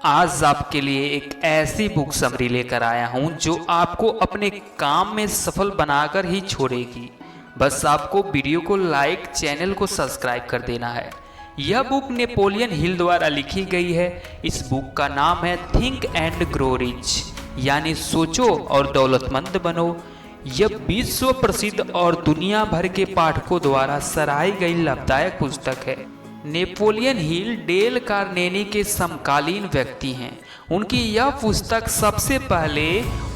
आज आपके लिए एक ऐसी बुक समरी लेकर आया हूं जो आपको अपने काम में सफल बनाकर ही छोड़ेगी। बस आपको वीडियो को लाइक, चैनल को सब्सक्राइब कर देना है। यह बुक नेपोलियन हिल द्वारा लिखी गई है। इस बुक का नाम है थिंक एंड ग्रो रिच, यानी सोचो और दौलतमंद बनो। यह विश्व प्रसिद्ध और दुनिया भर के पाठकों द्वारा सराही गई लाभदायक पुस्तक है। नेपोलियन हिल डेल कार्नेगी के समकालीन व्यक्ति हैं। उनकी यह पुस्तक सबसे पहले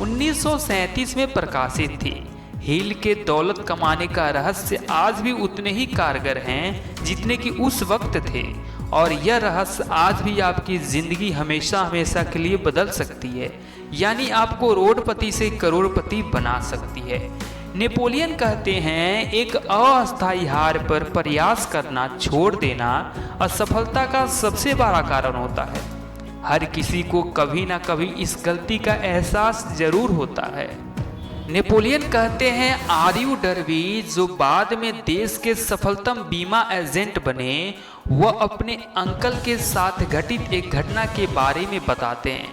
1937 में प्रकाशित थी। हिल के दौलत कमाने का रहस्य आज भी उतने ही कारगर हैं जितने कि उस वक्त थे, और यह रहस्य आज भी आपकी जिंदगी हमेशा हमेशा के लिए बदल सकती है, यानी आपको रोडपति से करोड़पति बना सकती है। नेपोलियन कहते हैं, एक अस्थायी हार पर प्रयास करना छोड़ देना असफलता का सबसे बड़ा कारण होता है। हर किसी को कभी ना कभी इस गलती का एहसास जरूर होता है। नेपोलियन कहते हैं, आर्यू डर्बी जो बाद में देश के सफलतम बीमा एजेंट बने, वह अपने अंकल के साथ घटित एक घटना के बारे में बताते हैं।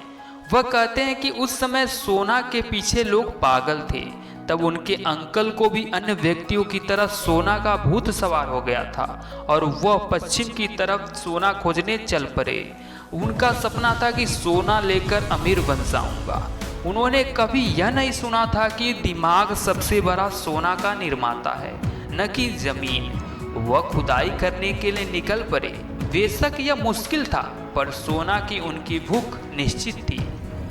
वह कहते हैं कि उस समय सोना के पीछे लोग पागल थे। तब उनके अंकल को भी अन्य व्यक्तियों की तरह सोना का भूत सवार हो गया था और वह पश्चिम की तरफ सोना खोजने चल पड़े। उनका सपना था कि सोना लेकर अमीर बन जाऊंगा। उन्होंने कभी यह नहीं सुना था कि दिमाग सबसे बड़ा सोना का निर्माता है, न कि जमीन। वह खुदाई करने के लिए निकल पड़े। बेशक यह मुश्किल था, पर सोना की उनकी भूख निश्चित थी।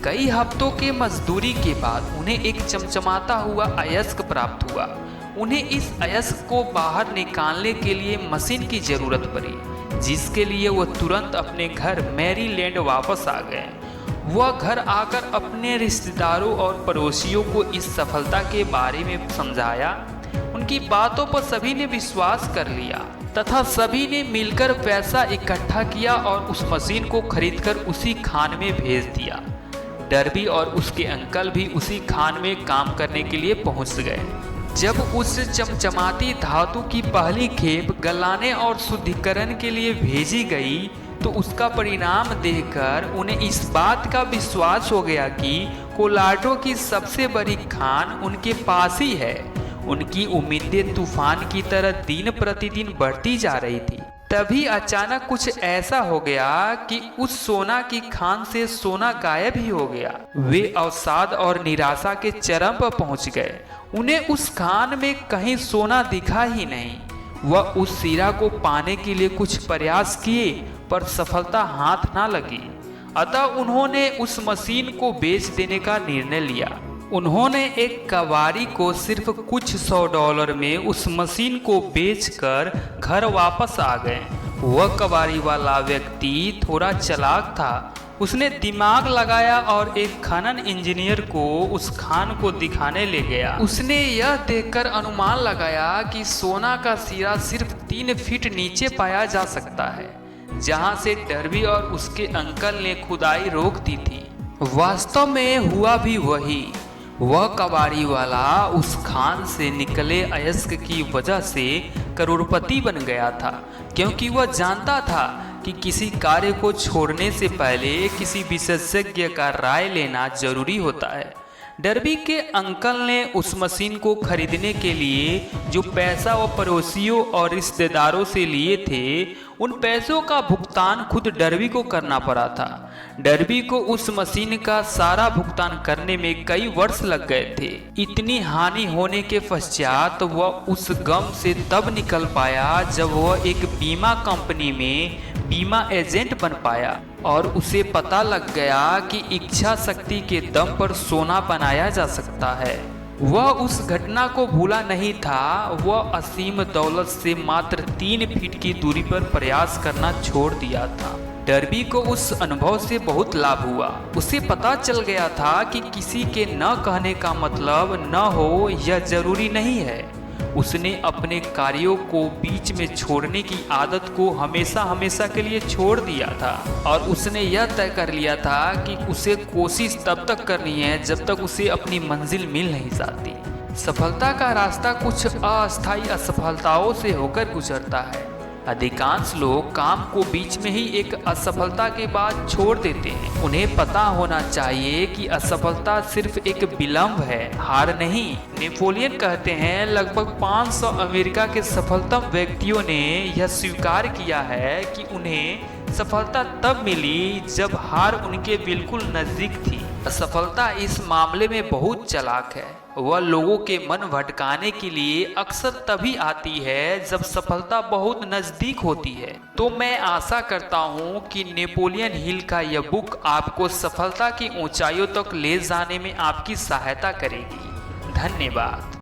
कई हफ्तों के मजदूरी के बाद उन्हें एक चमचमाता हुआ अयस्क प्राप्त हुआ। उन्हें इस अयस्क को बाहर निकालने के लिए मशीन की जरूरत पड़ी, जिसके लिए वह तुरंत अपने घर मैरीलैंड वापस आ गए। वह घर आकर अपने रिश्तेदारों और पड़ोसियों को इस सफलता के बारे में समझाया। उनकी बातों पर सभी ने विश्वास कर लिया तथा सभी ने मिलकर पैसा इकट्ठा किया और उस मशीन को खरीदकर उसी खान में भेज दिया। डर्बी और उसके अंकल भी उसी खान में काम करने के लिए पहुंच गए। जब उस चमचमाती धातु की पहली खेप गलाने और शुद्धिकरण के लिए भेजी गई, तो उसका परिणाम देखकर उन्हें इस बात का विश्वास हो गया कि कोलाडो की सबसे बड़ी खान उनके पास ही है। उनकी उम्मीदें तूफान की तरह दिन प्रतिदिन बढ़ती जा रही थी। तभी अचानक कुछ ऐसा हो गया कि उस सोना की खान से सोना गायब ही हो गया। वे अवसाद और निराशा के चरम पर पहुंच गए। उन्हें उस खान में कहीं सोना दिखा ही नहीं। वह उस हीरा को पाने के लिए कुछ प्रयास किए, पर सफलता हाथ ना लगी। अतः उन्होंने उस मशीन को बेच देने का निर्णय लिया। उन्होंने एक कबाड़ी को सिर्फ कुछ $100 में उस मशीन को बेचकर घर वापस आ गए। वह कबाड़ी वाला व्यक्ति थोड़ा चालाक था। उसने दिमाग लगाया और एक खनन इंजीनियर को उस खान को दिखाने ले गया। उसने यह देखकर अनुमान लगाया कि सोना का सिरा सिर्फ 3 फीट नीचे पाया जा सकता है, जहां से डर्बी और उसके अंकल ने खुदाई रोक दी थी। वास्तव में हुआ भी वही। वह कबाड़ी वाला उस खान से निकले अयस्क की वजह से करोड़पति बन गया था, क्योंकि वह जानता था कि किसी कार्य को छोड़ने से पहले किसी विशेषज्ञ का राय लेना जरूरी होता है। डर्बी के अंकल ने उस मशीन को खरीदने के लिए जो पैसा वो पड़ोसियों और रिश्तेदारों से लिए थे, उन पैसों का भुगतान खुद डर्बी को करना पड़ा था। डर्बी को उस मशीन का सारा भुगतान करने में कई वर्ष लग गए थे। इतनी हानि होने के पश्चात वह उस गम से तब निकल पाया जब वह एक बीमा कंपनी में बीमा एजेंट बन पाया और उसे पता लग गया कि इच्छा शक्ति के दम पर सोना बनाया जा सकता है। वह उस घटना को भूला नहीं था। वह असीम दौलत से मात्र 3 फीट की दूरी पर प्रयास करना छोड़ दिया था। डर्बी को उस अनुभव से बहुत लाभ हुआ। उसे पता चल गया था कि किसी के न कहने का मतलब न हो, यह जरूरी नहीं है। उसने अपने कार्यों को बीच में छोड़ने की आदत को हमेशा हमेशा के लिए छोड़ दिया था, और उसने यह तय कर लिया था कि उसे कोशिश तब तक करनी है जब तक उसे अपनी मंजिल मिल नहीं जाती। सफलता का रास्ता कुछ अस्थायी असफलताओं से होकर गुजरता है। अधिकांश लोग काम को बीच में ही एक असफलता के बाद छोड़ देते हैं। उन्हें पता होना चाहिए कि असफलता सिर्फ एक विलंब है, हार नहीं। नेपोलियन कहते हैं लगभग 500 अमेरिका के सफलतम व्यक्तियों ने यह स्वीकार किया है कि उन्हें सफलता तब मिली जब हार उनके बिल्कुल नजदीक थी। असफलता इस मामले में बहुत चालाक है। वह लोगों के मन भटकाने के लिए अक्सर तभी आती है जब सफलता बहुत नजदीक होती है। तो मैं आशा करता हूं कि नेपोलियन हिल का यह बुक आपको सफलता की ऊंचाइयों तक ले जाने में आपकी सहायता करेगी। धन्यवाद।